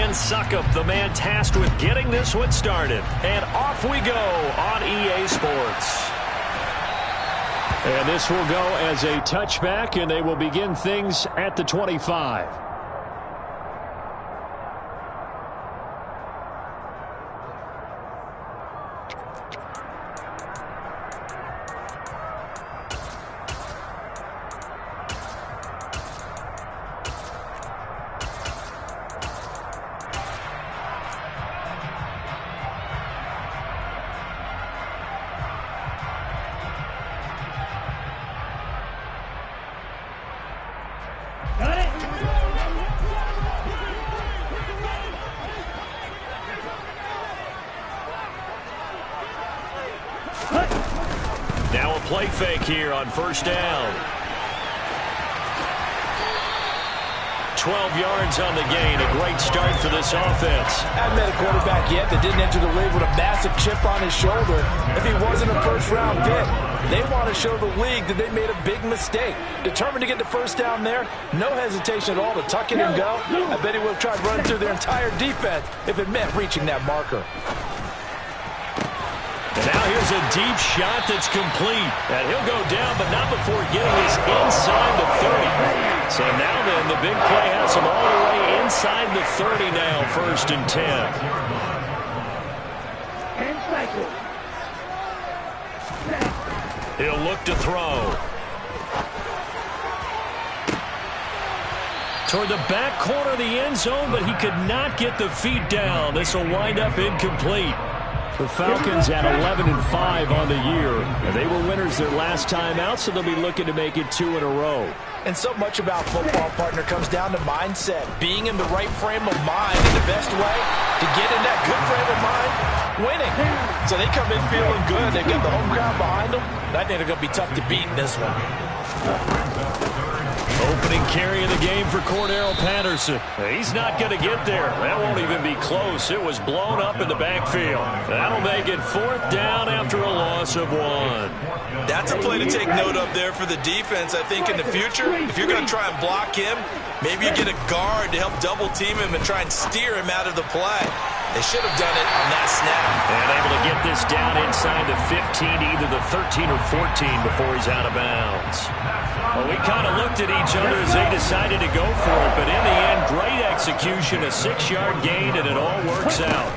Dan Suckup, the man tasked with getting this one started. And off we go on EA Sports. And this will go as a touchback, and they will begin things at the 25. Now a play fake here on first down. 12 yards on the gain. A great start for this offense. Haven't met a quarterback yet that didn't enter the league with a massive chip on his shoulder. If he wasn't a first-round pick, they want to show the league that they made a big mistake. Determined to get the first down there, no hesitation at all to tuck it and go. I bet he would have tried running through their entire defense if it meant reaching that marker. And now here's a deep shot that's complete. And he'll go down, but not before getting this inside the 30. So now then, the big play has him all the way inside the 30 now, 1st and 10. He'll look to throw. Toward the back corner of the end zone, but he could not get the feet down. This will wind up incomplete. The Falcons at 11-5 on the year. And they were winners their last time out, so they'll be looking to make it 2 in a row. And so much about football, partner, comes down to mindset. Being in the right frame of mind. And the best way to get in that good frame of mind, winning. So they come in feeling good. They've got the home crowd behind them. And I think they're going to be tough to beat in this one. Opening carry of the game for Cordero Patterson. He's not going to get there. That won't even be close. It was blown up in the backfield. That'll make it 4th down after a loss of 1. That's a play to take note of there for the defense. I think in the future, if you're going to try and block him, maybe you get a guard to help double team him and try and steer him out of the play. They should have done it on that snap. And able to get this down inside the 15, either the 13 or 14 before he's out of bounds. Well, we kind of looked at each other as they decided to go for it, but in the end, great execution, a 6-yard gain, and it all works out.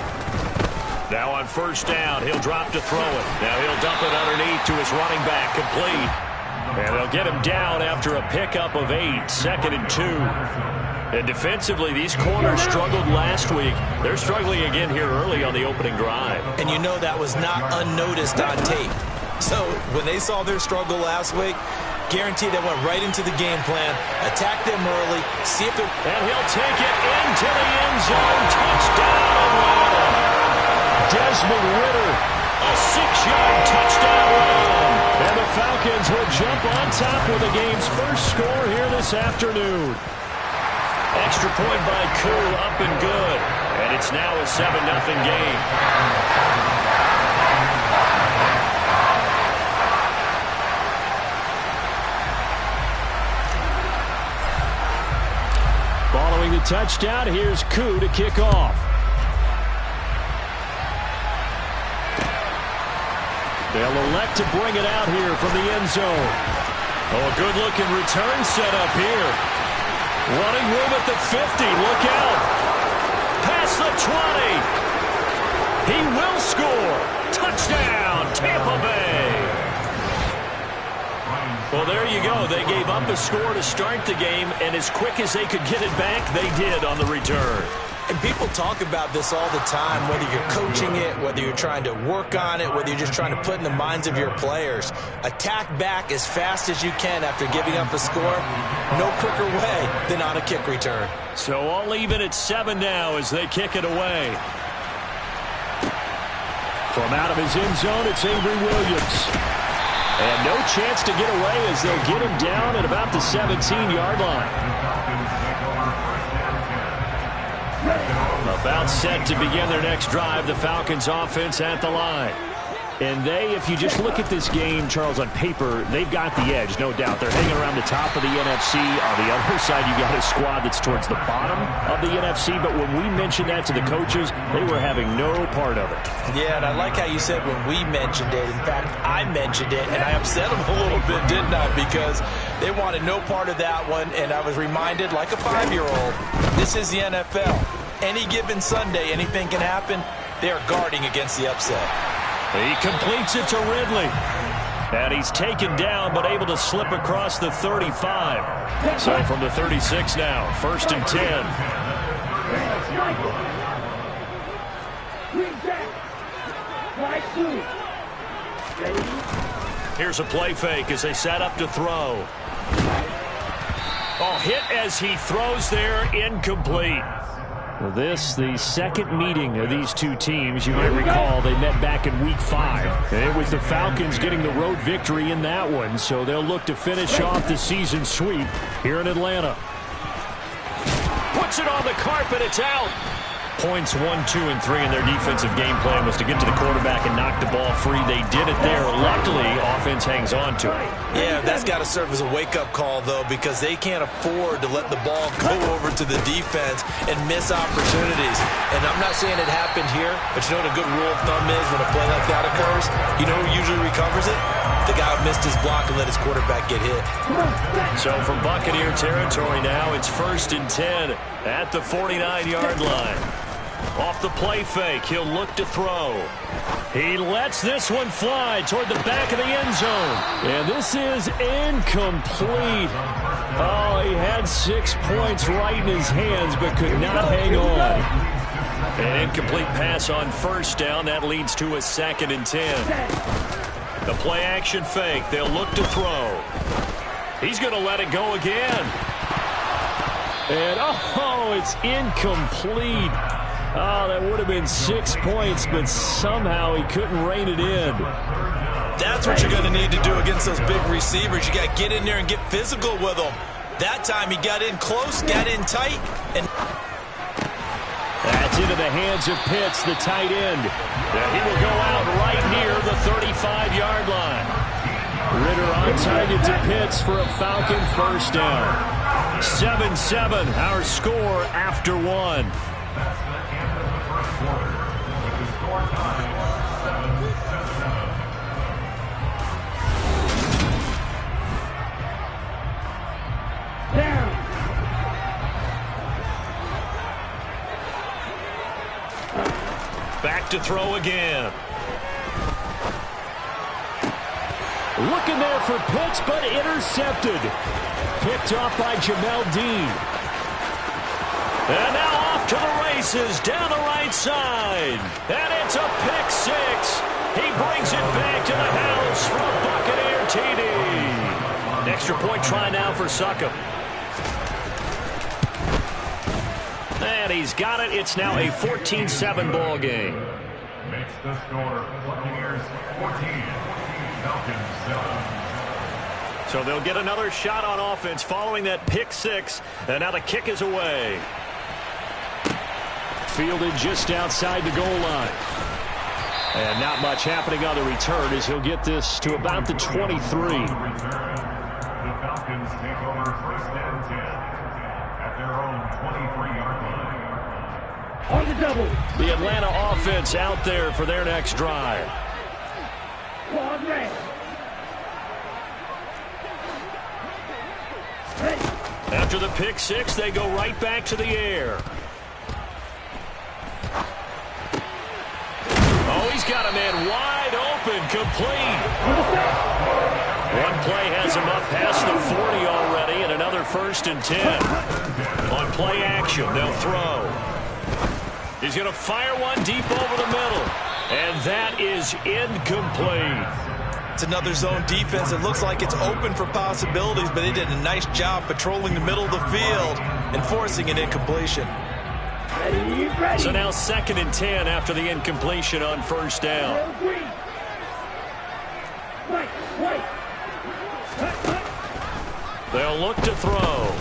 Now on first down, he'll drop to throw it. Now he'll dump it underneath to his running back, complete. And they'll get him down after a pickup of 8, 2nd and 2. And defensively, these corners struggled last week. They're struggling again here early on the opening drive. And you know that was not unnoticed on tape. So when they saw their struggle last week, guaranteed they went right into the game plan, attack them early, see if they're... And he'll take it into the end zone. Touchdown, Atlanta. Desmond Ridder, a 6-yard touchdown run. And the Falcons will jump on top with the game's first score here this afternoon. Extra point by Koo, up and good. And it's now a 7-0 game. Following the touchdown, here's Koo to kick off. They'll elect to bring it out here from the end zone. Oh, a good-looking return set up here. Running room at the 50. Look out. Past the 20. He will score. Touchdown, Tampa Bay. Well, there you go. They gave up a score to start the game, and as quick as they could get it back, they did on the return. And people talk about this all the time, whether you're coaching it, whether you're trying to work on it, whether you're just trying to put in the minds of your players. Attack back as fast as you can after giving up a score. No quicker way than on a kick return. So all even at 7 now as they kick it away. From out of his end zone, it's Avery Williams. And no chance to get away as they'll get him down at about the 17-yard line. About set to begin their next drive, the Falcons offense at the line. And they, if you just look at this game, Charles, on paper, they've got the edge, no doubt. They're hanging around the top of the NFC. On the other side, you got a squad that's towards the bottom of the NFC. But when we mentioned that to the coaches, they were having no part of it. Yeah, and I like how you said when we mentioned it. In fact, I mentioned it, and I upset them a little bit, didn't I? Because they wanted no part of that one, and I was reminded, like a 5-year-old, this is the NFL. Any given Sunday, anything can happen. They are guarding against the upset. He completes it to Ridley. And he's taken down, but able to slip across the 35. So from the 36 now, 1st and 10. Here's a play fake as they set up to throw. Oh, hit as he throws there, incomplete. This, the second meeting of these two teams. You might recall they met back in Week 5. And it was the Falcons getting the road victory in that one, so they'll look to finish off the season sweep here in Atlanta. Puts it on the carpet, it's out. Points 1, 2, and 3 in their defensive game plan was to get to the quarterback and knock the ball free. They did it there. Luckily, offense hangs on to it. Yeah, that's got to serve as a wake-up call, though, because they can't afford to let the ball go over to the defense and miss opportunities. And I'm not saying it happened here, but you know what a good rule of thumb is when a play like that occurs? You know who usually recovers it? The guy who missed his block and let his quarterback get hit. So from Buccaneer territory now, it's 1st and 10 at the 49-yard line. Off the play fake, he'll look to throw. He lets this one fly toward the back of the end zone. And this is incomplete. Oh, he had 6 points right in his hands, but could not hang on. An incomplete pass on 1st down. That leads to a 2nd and 10. The play action fake, they'll look to throw. He's going to let it go again. And, oh, it's incomplete. Oh, that would have been 6 points, but somehow he couldn't rein it in. That's what you're going to need to do against those big receivers. You got to get in there and get physical with them. That time he got in close, got in tight, and that's into the hands of Pitts, the tight end. He will go out right near the 35-yard line. Ritter on target to Pitts for a Falcon 1st down. 7-7, our score after 1. Back to throw again. Looking there for Pitts, but intercepted. Picked off by Jamel Dean. And now off to the races down the right side. And it's a pick 6. He brings it back to the house for a Buccaneer TD. Extra point try now for Succop. And he's got it. It's now a 14-7 ball game. Makes the score Buccaneers 14, Falcons 7. So they'll get another shot on offense following that pick 6. And now the kick is away. Fielded just outside the goal line. And not much happening on the return as he'll get this to about the 23. The Falcons take over 1st and 10 at their own 23-yard line. On the double. The Atlanta offense out there for their next drive. After the pick 6, they go right back to the air. Oh, he's got a man wide open, complete. One play has him up past the 40 already, and another 1st and 10. On play action, they'll throw. He's going to fire one deep over the middle, and that is incomplete. it's another zone defense. It looks like it's open for possibilities, but they did a nice job patrolling the middle of the field and forcing an incompletion. So now 2nd and 10 after the incompletion on 1st down. They'll look to throw.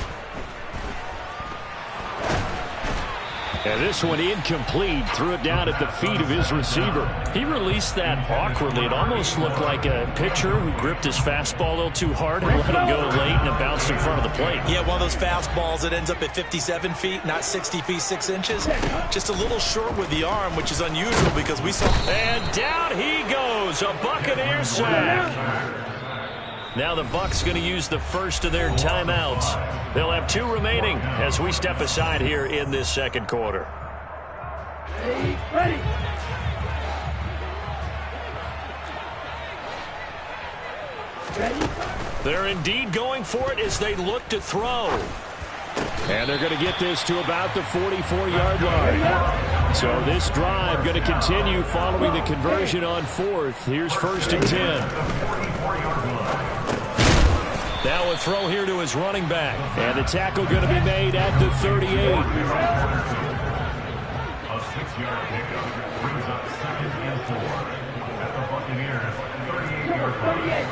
And this one incomplete. Threw it down at the feet of his receiver. He released that awkwardly. It almost looked like a pitcher who gripped his fastball a little too hard and let him go late, and it bounced in front of the plate. Yeah, one of those fastballs that ends up at 57 feet, not 60 feet, 6 inches. Just a little short with the arm, which is unusual because we saw... And down he goes. A Buccaneer sack. Now the Bucs going to use the first of their timeouts. They'll have 2 remaining as we step aside here in this second quarter. Ready. They're indeed going for it as they look to throw. And they're going to get this to about the 44-yard line. So this drive going to continue following the conversion on 4th. Here's 1st and 10. Now a throw here to his running back. And the tackle going to be made at the 38. A 6-yard pickup brings up 2nd and 4 at the Buccaneers' 38-yard line.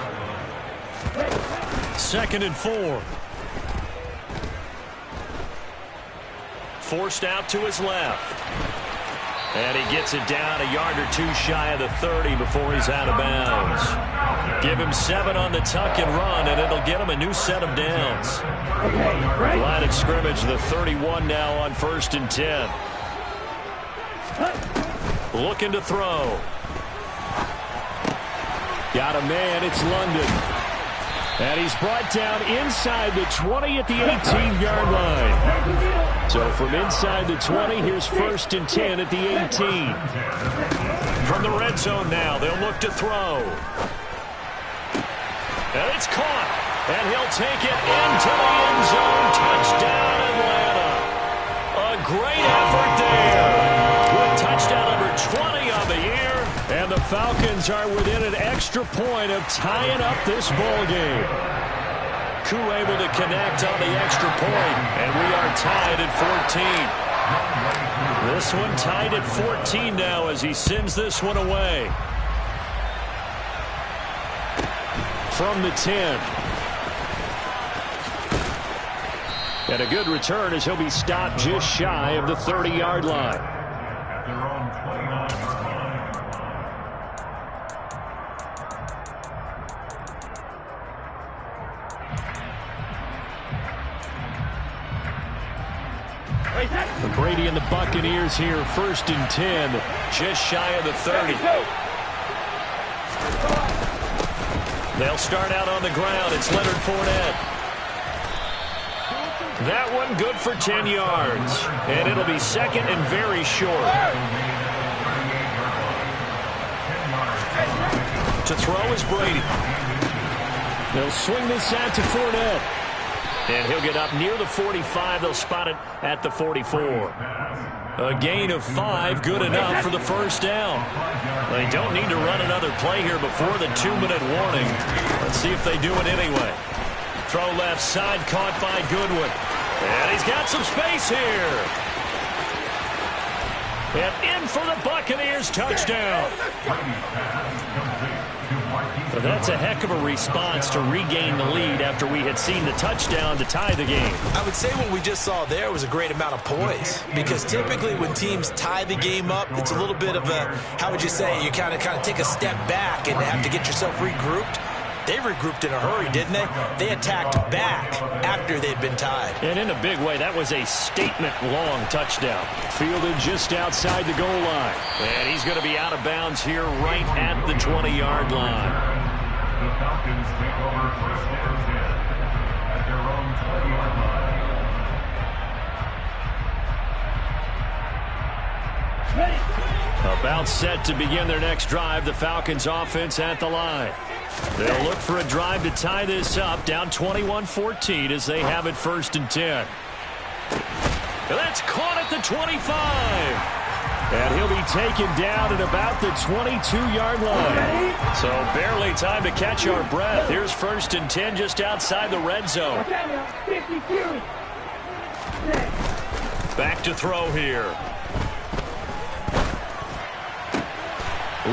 2nd and 4. Forced out to his left. And he gets it down a yard or 2 shy of the 30 before he's out of bounds. Give him 7 on the tuck and run, and it'll get him a new set of downs. Line of scrimmage, the 31 now on 1st and 10. Looking to throw. Got a man, it's London. And he's brought down inside the 20 at the 18-yard line. So from inside the 20, here's 1st and 10 at the 18. From the red zone now, they'll look to throw. And it's caught. And he'll take it into the end zone. Touchdown, Atlanta. A great effort there. With touchdown number 20 on the year. And the Falcons are within an extra point of tying up this ball game. Koo able to connect on the extra point, and we are tied at 14. This one tied at 14 now as he sends this one away. From the 10. And a good return as he'll be stopped just shy of the 30-yard line. At their own 29-yard line. Brady and the Buccaneers here, 1st and 10, just shy of the 30. They'll start out on the ground. It's Leonard Fournette. That one good for 10 yards. And it'll be 2nd and very short. To throw is Brady. They'll swing this out to Fournette. And he'll get up near the 45. They'll spot it at the 44. A gain of 5, good enough for the 1st down. They don't need to run another play here before the 2-minute warning. Let's see if they do it anyway. Throw left side, caught by Goodwin. And he's got some space here. And in for the Buccaneers, touchdown. But that's a heck of a response to regain the lead after we had seen the touchdown to tie the game. I would say what we just saw there was a great amount of poise, because typically when teams tie the game up, it's a little bit of a, how would you say, you kind of take a step back and have to get yourself regrouped. They regrouped in a hurry, didn't they? They attacked back after they'd been tied. And in a big way, that was a statement-long touchdown. Fielded just outside the goal line. And he's going to be out of bounds here right at the 20-yard line. The Falcons take over 1st and 10 at their own 20-yard line. About set to begin their next drive. The Falcons offense at the line. They'll look for a drive to tie this up, down 21-14 as they have it 1st and 10. That's caught at the 25. And he'll be taken down at about the 22-yard line. So barely time to catch our breath. Here's 1st and 10 just outside the red zone. Back to throw here.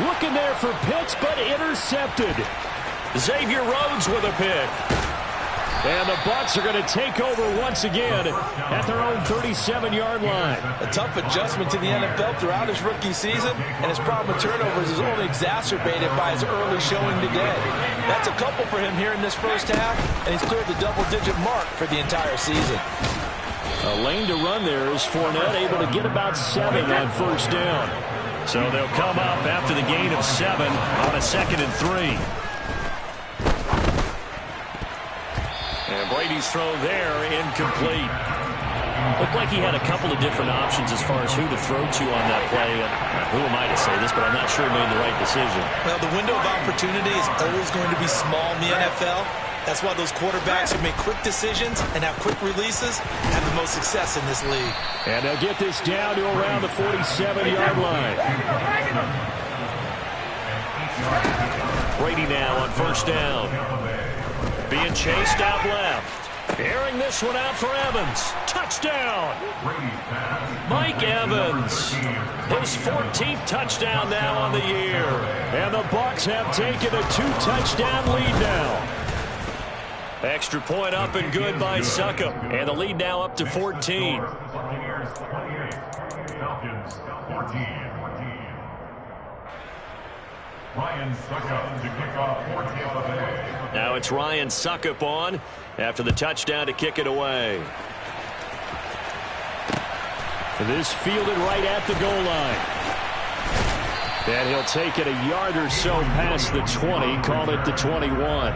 Looking there for Pitts, but intercepted. Xavier Rhodes with a pick. And the Bucs are going to take over once again at their own 37-yard line. A tough adjustment to the NFL throughout his rookie season, and his problem with turnovers is only exacerbated by his early showing today. That's a couple for him here in this first half, and he's cleared the double-digit mark for the entire season. A lane to run there is Fournette able to get about 7 on first down. So they'll come up after the gain of 7 on a 2nd and 3. And Brady's throw there, incomplete. Looked like he had a couple of different options as far as who to throw to on that play. Who am I to say this, but I'm not sure he made the right decision. Well, the window of opportunity is always going to be small in the NFL. That's why those quarterbacks who make quick decisions and have quick releases have the most success in this league. And they'll get this down to around the 47-yard line. Brady now on first down. Being chased out left. Airing this one out for Evans. Touchdown. Mike Evans. His 14th touchdown now on the year. And the Bucs have taken a 2-touchdown lead now. Extra point up and good by Succop. And the lead now up to 14. Ryan Succop to kick off for Tampa Bay. Now it's Ryan Succop on after the touchdown to kick it away. This fielded right at the goal line. And he'll take it a yard or so past the 20, call it the 21.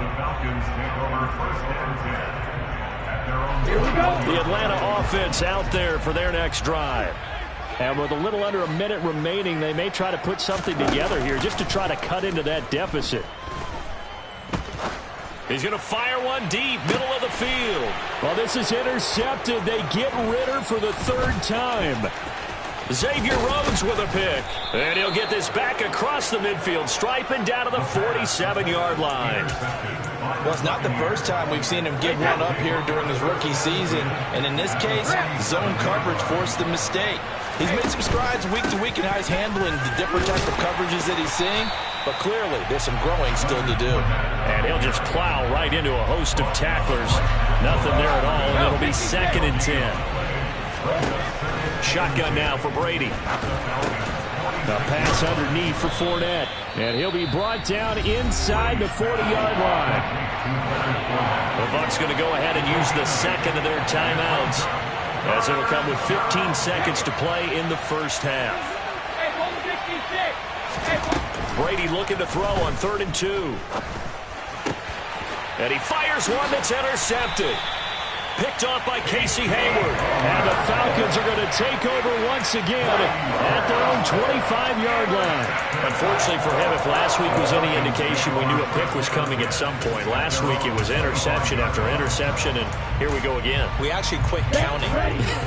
The Atlanta offense out there for their next drive. And with a little under a minute remaining, they may try to put something together here just to try to cut into that deficit. He's going to fire one deep, middle of the field. Well, this is intercepted. They get Ritter for the 3rd time. Xavier Rhodes with a pick. And he'll get this back across the midfield stripe and down to the 47-yard line. Well, it's not the first time we've seen him give one up here during his rookie season. And in this case, zone coverage forced the mistake. He's made some strides week to week in how he's handling the different type of coverages that he's seeing. But clearly, there's some growing still to do. And he'll just plow right into a host of tacklers. Nothing there at all, and it'll be 2nd and 10. Shotgun now for Brady. The pass underneath for Fournette. And he'll be brought down inside the 40-yard line. The Bucs going to go ahead and use the 2nd of their timeouts, as it'll come with 15 seconds to play in the first half. Brady looking to throw on 3rd and 2. And he fires one that's intercepted. Picked off by Casey Hayward. And the Falcons are going to take over once again at their own 25-yard line. Unfortunately for him, if last week was any indication, we knew a pick was coming at some point. Last week it was interception after interception, and here we go again. We actually quit counting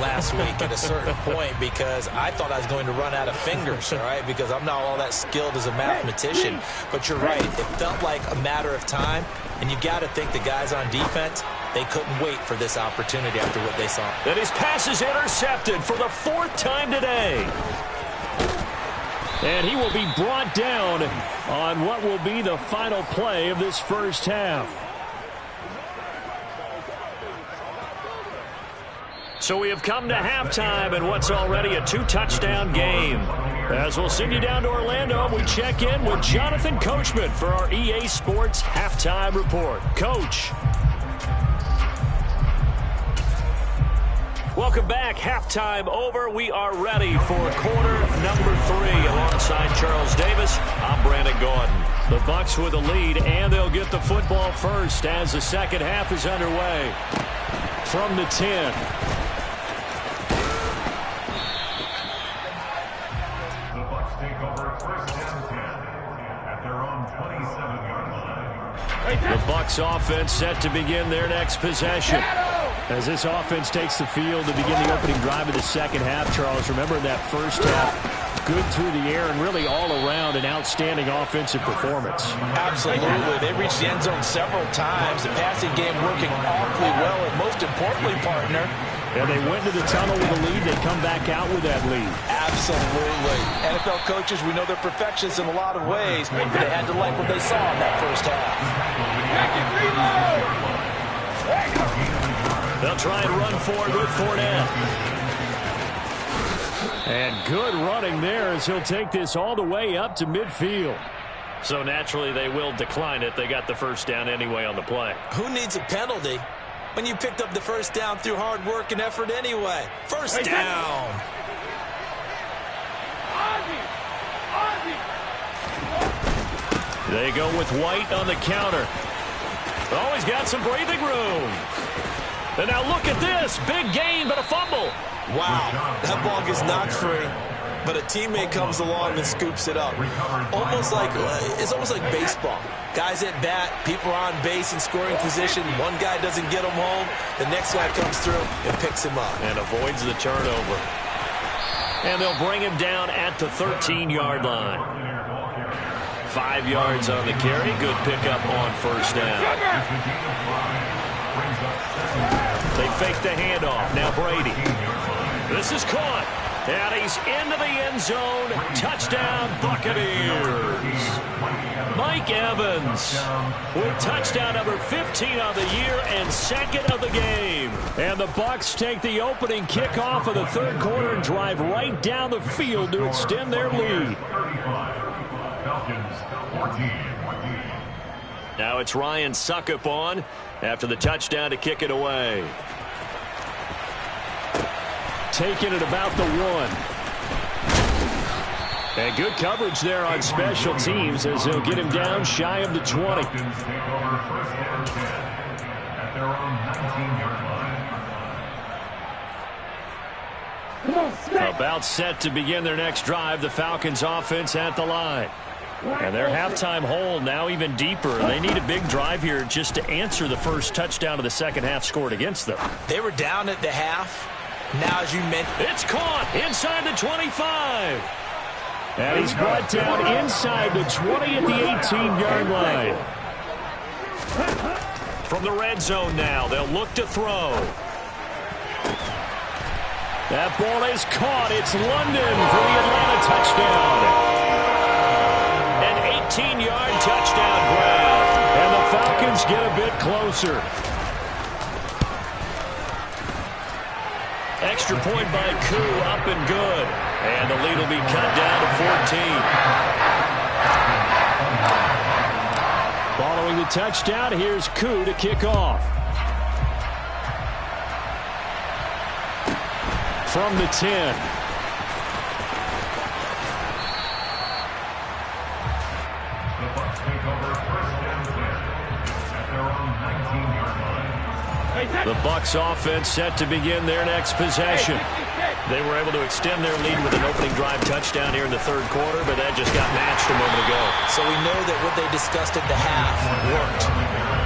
last week at a certain point because I thought I was going to run out of fingers, all right, because I'm not all that skilled as a mathematician. But you're right. It felt like a matter of time, and you got to think the guys on defense, they couldn't wait for this opportunity after what they saw. And his pass is intercepted for the 4th time today. And he will be brought down on what will be the final play of this first half. So we have come to halftime in what's already a 2-touchdown game. As we'll send you down to Orlando, we check in with Jonathan Coachman for our EA Sports Halftime Report. Coach. Welcome back. Halftime over. We are ready for quarter number 3. Alongside Charles Davis, I'm Brandon Gordon. The Bucs with a lead, and they'll get the football first as the second half is underway. From the 10. The Bucs take over 1st and 10 at their own 27-yard line. The Bucs offense set to begin their next possession. As this offense takes the field to begin the opening drive of the second half, Charles, remember in that first half, good through the air and really all around an outstanding offensive performance. Absolutely. They reached the end zone several times. The passing game working awfully well, and most importantly, partner, and they went to the tunnel with a lead. They come back out with that lead. Absolutely. NFL coaches, we know they're perfectionists in a lot of ways, but they had to like what they saw in that first half. They'll try and run forward with Fournette. And good running there as he'll take this all the way up to midfield. So naturally they will decline it. They got the first down anyway on the play. Who needs a penalty when you picked up the first down through hard work and effort anyway? First down. They go with White on the counter. Oh, he's got some breathing room. And now look at this. Big gain, but a fumble. Wow, that ball gets knocked free, but a teammate comes along and scoops it up. It's almost like baseball. Guys at bat, people are on base in scoring position. One guy doesn't get him home. The next guy comes through and picks him up. And avoids the turnover. And they'll bring him down at the 13-yard line. 5 yards on the carry. Good pickup on first down. They fake the handoff. Now Brady. This is caught. And he's into the end zone. Touchdown, Buccaneers. Mike Evans with touchdown number 15 on the year and second of the game. And the Bucs take the opening kickoff of the third quarter and drive right down the field to extend their lead. Now it's Ryan Suckup on after the touchdown to kick it away. Taking it about the 1. And good coverage there on special teams as he'll get him down shy of the 20. About set to begin their next drive. The Falcons offense at the line. And their halftime hole now even deeper. They need a big drive here just to answer the first touchdown of the second half scored against them. They were down at the half. Now, as you mentioned, it's caught inside the 25. And he's brought down inside the 20 at the 18-yard line. From the red zone now, they'll look to throw. That ball is caught. It's London for the Atlanta touchdown. An 18-yard touchdown grab. And the Falcons get a bit closer. Extra point by Koo, up and good. And the lead will be cut down to 14. Following the touchdown, here's Koo to kick off. From the 10. The Bucs offense set to begin their next possession. They were able to extend their lead with an opening drive touchdown here in the third quarter, but that just got matched a moment ago. So we know that what they discussed at the half worked.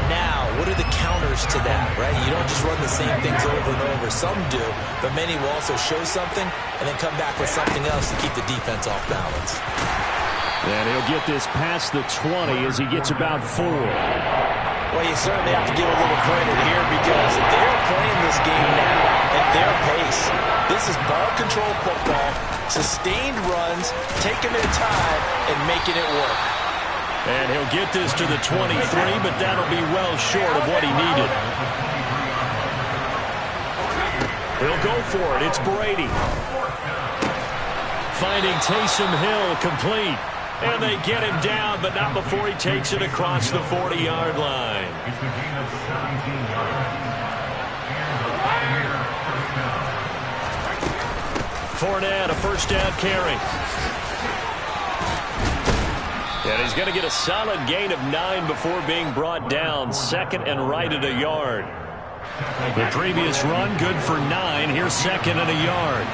Now, what are the counters to that, right? You don't just run the same things over and over. Some do, but many will also show something and then come back with something else to keep the defense off balance. And he'll get this past the 20 as he gets about 4. Well, you certainly have to give a little credit here because they're playing this game now at their pace. This is ball control football, sustained runs, taking their time, and making it work. And he'll get this to the 23, but that'll be well short of what he needed. He'll go for it. It's Brady. Finding Taysom Hill complete. And they get him down, but not before he takes it across the 40-yard line. Fournette, a first down carry. And he's going to get a solid gain of 9 before being brought down. Second and right at a yard. The previous run, good for 9. Here's second and a yard.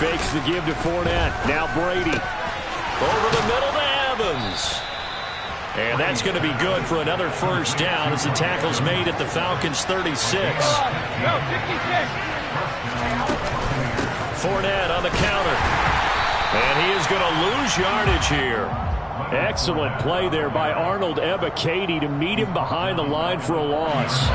Fakes the give to Fournette. Now Brady. Over the middle to Evans. And that's going to be good for another first down as the tackle's made at the Falcons' 36. Fournette on the counter. And he is going to lose yardage here. Excellent play there by Arnold Ebiketie to meet him behind the line for a loss.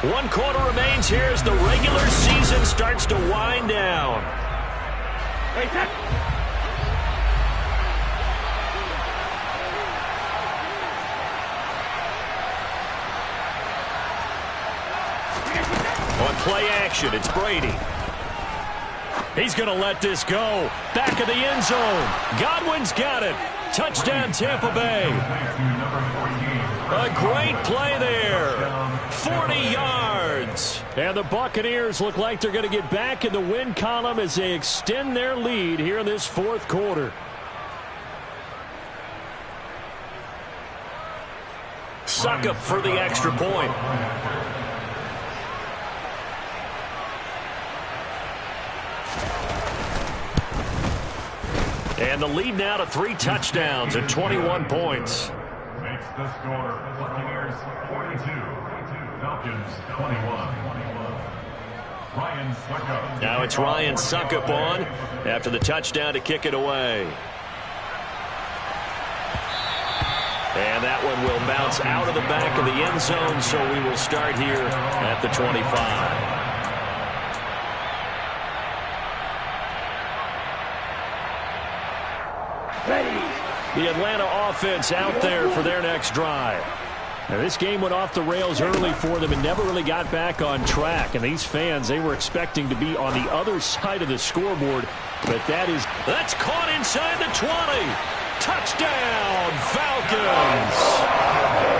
1 quarter remains here as the regular season starts to wind down. action. It's Brady. He's going to let this go. Back of the end zone. Godwin's got it. Touchdown, Tampa Bay. A great play there. 40 yards. And the Buccaneers look like they're going to get back in the win column as they extend their lead here in this fourth quarter. Suck up for the extra point. And the lead now to 3 touchdowns and 21 points. Makes the score Buccaneers 42, Falcons 21. Ryan Suckup. Now it's Ryan Suckup on after the touchdown to kick it away. And that one will bounce out of the back of the end zone, so we will start here at the 25. The Atlanta offense out there for their next drive. Now, this game went off the rails early for them and never really got back on track. And these fans, they were expecting to be on the other side of the scoreboard. But that's caught inside the 20. Touchdown, Falcons.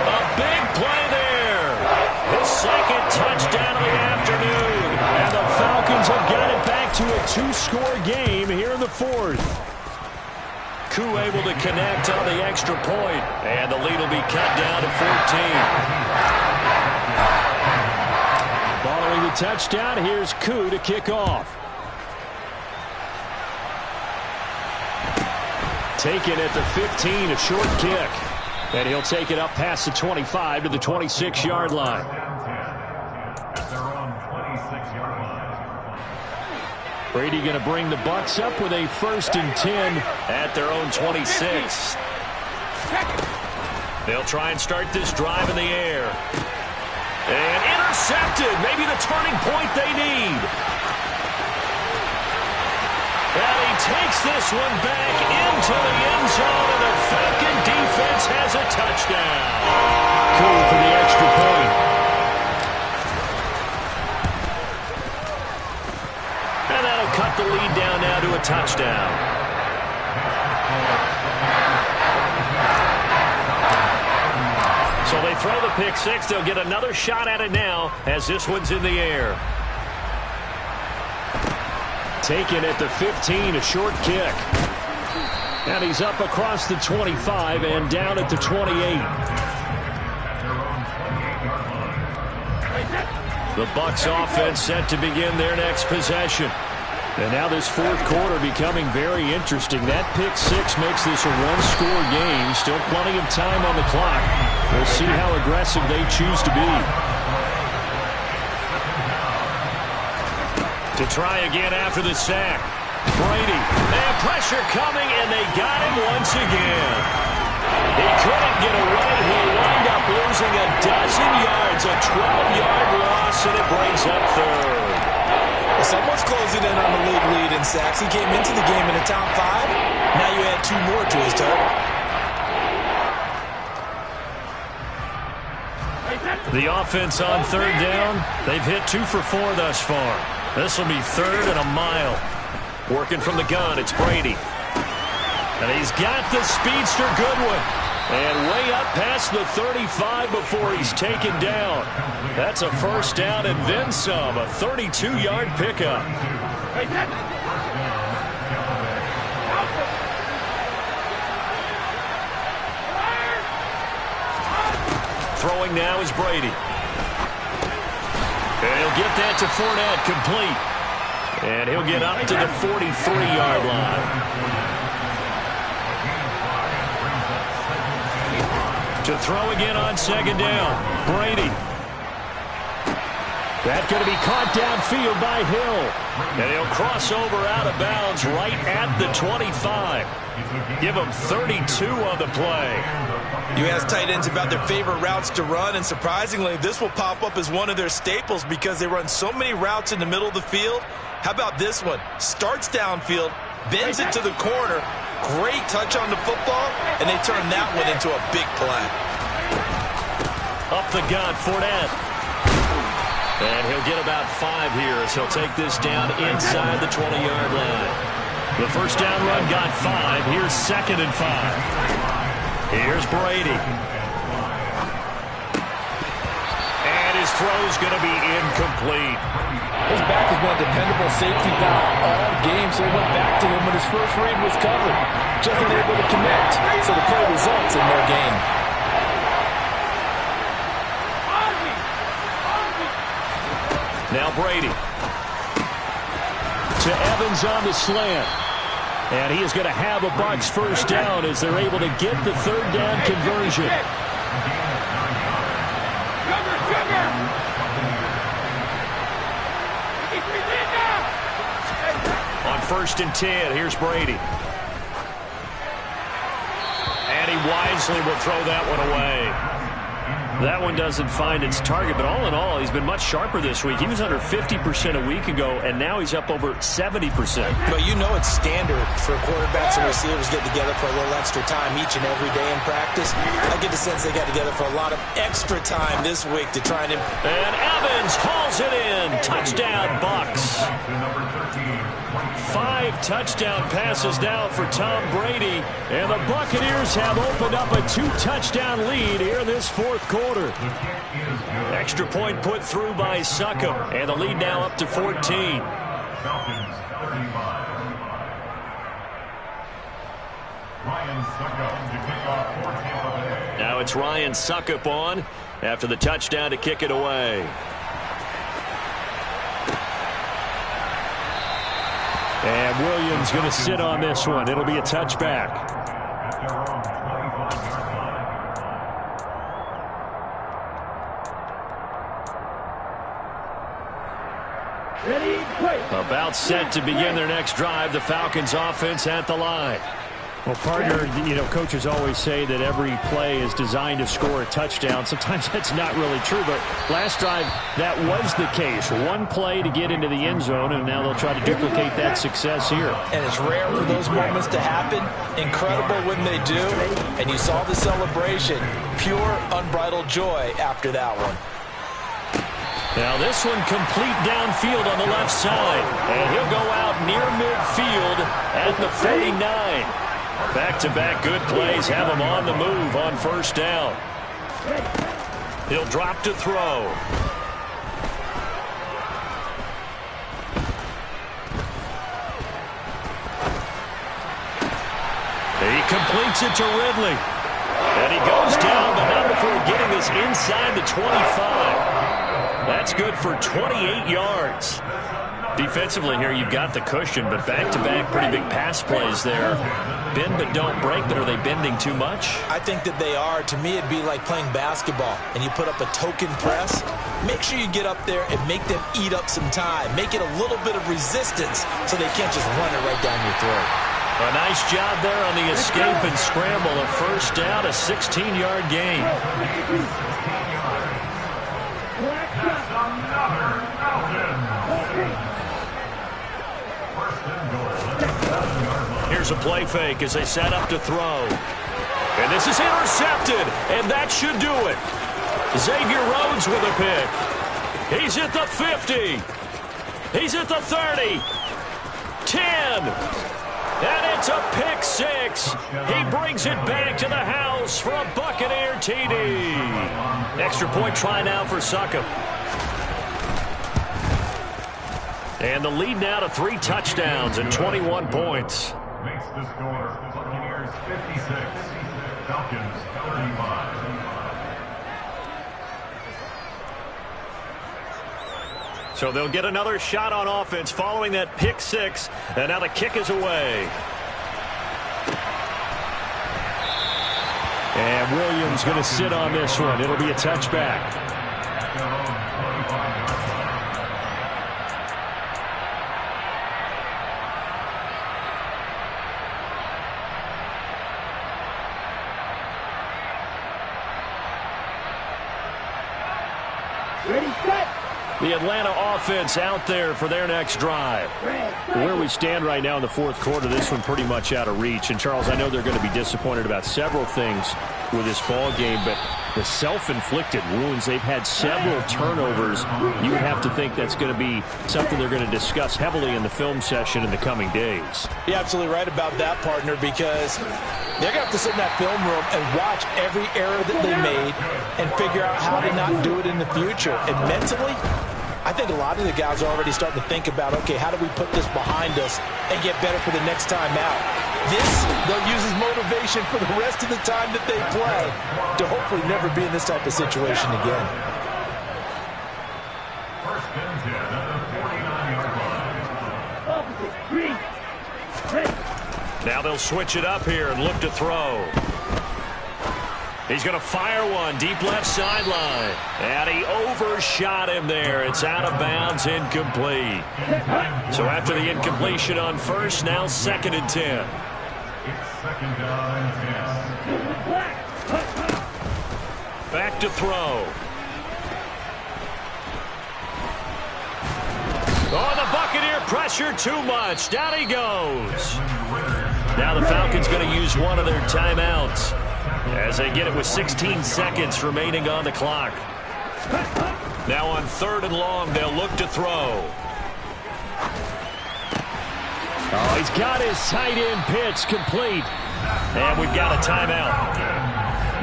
A big play there. His second touchdown of the afternoon. And the Falcons have got it back to a 2-score game here in the fourth. Koo able to connect on the extra point, and the lead will be cut down to 14. Following the touchdown, here's Koo to kick off. Taken at the 15, a short kick. And he'll take it up past the 25 to the 26-yard line. Brady going to bring the Bucs up with a 1st and 10 at their own 26. They'll try and start this drive in the air. And intercepted. Maybe the turning point they need. And he takes this one back into the end zone, and the Falcon defense has a touchdown. Cool for the extra point. And that'll cut the lead down now to a touchdown. So they throw the pick six. They'll get another shot at it now as this one's in the air. Taken at the 15, a short kick. And he's up across the 25 and down at the 28. The Bucs offense set to begin their next possession. And now this fourth quarter becoming very interesting. That pick six makes this a 1-score game. Still plenty of time on the clock. We'll see how aggressive they choose to be. To try again after the sack. Brady. And pressure coming, and they got him once again. He couldn't get away. He wound up losing a dozen yards. A 12-yard loss, and it brings up third. Well, someone's closing in on the league lead in sacks. He came into the game in the top 5. Now you add 2 more to his total. The offense on third down. They've hit 2 for 4 thus far. This will be 3rd and a mile. Working from the gun, it's Brady. And he's got the speedster Goodwin. And way up past the 35 before he's taken down. That's a first down and then some. A 32-yard pickup. Throwing now is Brady. And he'll get that to Fournette, complete. And he'll get up to the 43-yard line. To throw again on second down. Brady. That's going to be caught downfield by Hill. And he'll cross over out of bounds right at the 25. Give him 32 on the play. You ask tight ends about their favorite routes to run, and surprisingly, this will pop up as one of their staples because they run so many routes in the middle of the field. How about this one? Starts downfield, bends it to the corner, great touch on the football, and they turn that one into a big play. Up the gun, Fournette. And he'll get about 5 here as he'll take this down inside the 20-yard line. The first down run got 5. Here's 2nd and 5. Here's Brady. And his throw's going to be incomplete. His back has been a dependable safety valve all game, so he went back to him when his first read was covered. Just unable to connect, so the play results in their gain. Now Brady. To Evans on the slant. And he is going to have a Bucs first down as they're able to get the 3rd down conversion. On 1st and 10, here's Brady. And he wisely will throw that one away. That one doesn't find its target, but all in all, he's been much sharper this week. He was under 50% a week ago, and now he's up over 70%. But you know it's standard for quarterbacks and receivers get together for a little extra time each and every day in practice. I get the sense they got together for a lot of extra time this week to try and... And Evans hauls it in. Touchdown, Bucs. 5 touchdown passes now for Tom Brady, and the Buccaneers have opened up a 2-touchdown lead here in this 4th quarter. Extra point put through by Succop, and the lead now up to 14. Now it's Ryan Succop on after the touchdown to kick it away. And Williams going to sit on this one. It'll be a touchback. About set to begin their next drive. The Falcons offense at the line. Well, partner, you know, coaches always say that every play is designed to score a touchdown. Sometimes that's not really true, but last drive, that was the case. One play to get into the end zone, and now they'll try to duplicate that success here. And it's rare for those moments to happen. Incredible when they do. And you saw the celebration. Pure, unbridled joy after that one. Now this one complete downfield on the left side. And he'll go out near midfield at the 49. Back-to-back good plays have him on the move on 1st down. He'll drop to throw. He completes it to Ridley. And he goes down, but not before getting this inside the 25. That's good for 28 yards. Defensively here, you've got the cushion, but back-to-back pretty big pass plays there. Bend but don't break, but are they bending too much? I think that they are. To me, it'd be like playing basketball, and you put up a token press. Make sure you get up there and make them eat up some time. Make it a little bit of resistance so they can't just run it right down your throat. A nice job there on the escape and scramble. A 1st down, a 16-yard gain. Here's a play fake as they set up to throw. And this is intercepted, and that should do it. Xavier Rhodes with a pick. He's at the 50. He's at the 30. 10. And it's a pick 6. He brings it back to the house for a Buccaneer TD. Extra point try now for Succop. And the lead now to 3 touchdowns and 21 points. Makes the score Buccaneers 56, Falcons 35. So they'll get another shot on offense following that pick 6. And now the kick is away. And Williams going to sit on this one. It'll be a touchback. The Atlanta offense out there for their next drive. Where we stand right now in the 4th quarter, this one pretty much out of reach. And, Charles, I know they're going to be disappointed about several things with this ball game, but the self-inflicted wounds. They've had several turnovers. You would have to think that's going to be something they're going to discuss heavily in the film session in the coming days. You're absolutely right about that, partner, because they're going to have to sit in that film room and watch every error that they made and figure out how to not do it in the future. And mentally, I think a lot of the guys are already starting to think about, okay, how do we put this behind us and get better for the next time out? This, they'll use as motivation for the rest of the time that they play to hopefully never be in this type of situation again. First and 10 at the 49-yard line. Now they'll switch it up here and look to throw. He's going to fire one deep left sideline. And he overshot him there. It's out of bounds, incomplete. So after the incompletion on first, now 2nd and 10. It's 2nd down and 10. Back to throw. Oh, the Buccaneer pressure too much. Down he goes. Now the Falcons going to use one of their timeouts as they get it with 16 seconds remaining on the clock. Now on 3rd and long, they'll look to throw. Oh, he's got his tight end pitch complete. And we've got a timeout.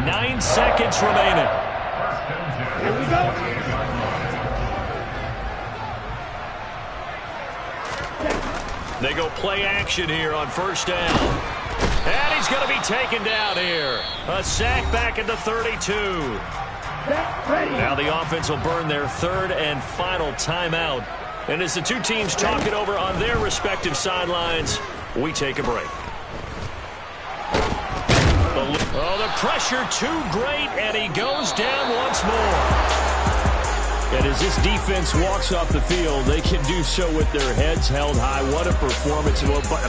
9 seconds remaining. Here we go. They go play action here on 1st down. And he's going to be taken down here. A sack back at the 32. Now the offense will burn their 3rd and final timeout. And as the two teams talk it over on their respective sidelines, we take a break. Oh, the pressure too great, and he goes down once more. And as this defense walks off the field, they can do so with their heads held high. What a performance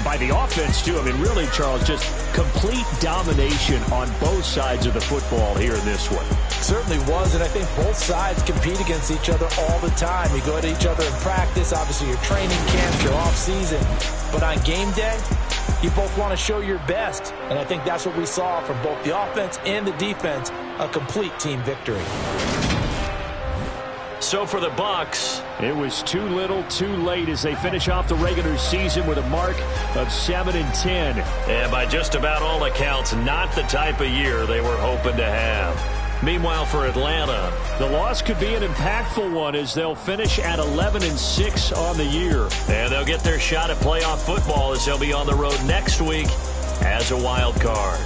by the offense, too. I mean, really, Charles, just complete domination on both sides of the football here in this one. Certainly was, and I think both sides compete against each other all the time. You go at each other in practice, obviously your training camps, your off-season. But on game day, you both want to show your best. And I think that's what we saw from both the offense and the defense, a complete team victory. So for the Bucs, it was too little, too late as they finish off the regular season with a mark of 7-10. And by just about all accounts, not the type of year they were hoping to have. Meanwhile, for Atlanta, the loss could be an impactful one as they'll finish at 11-6 on the year. And they'll get their shot at playoff football as they'll be on the road next week as a wild card.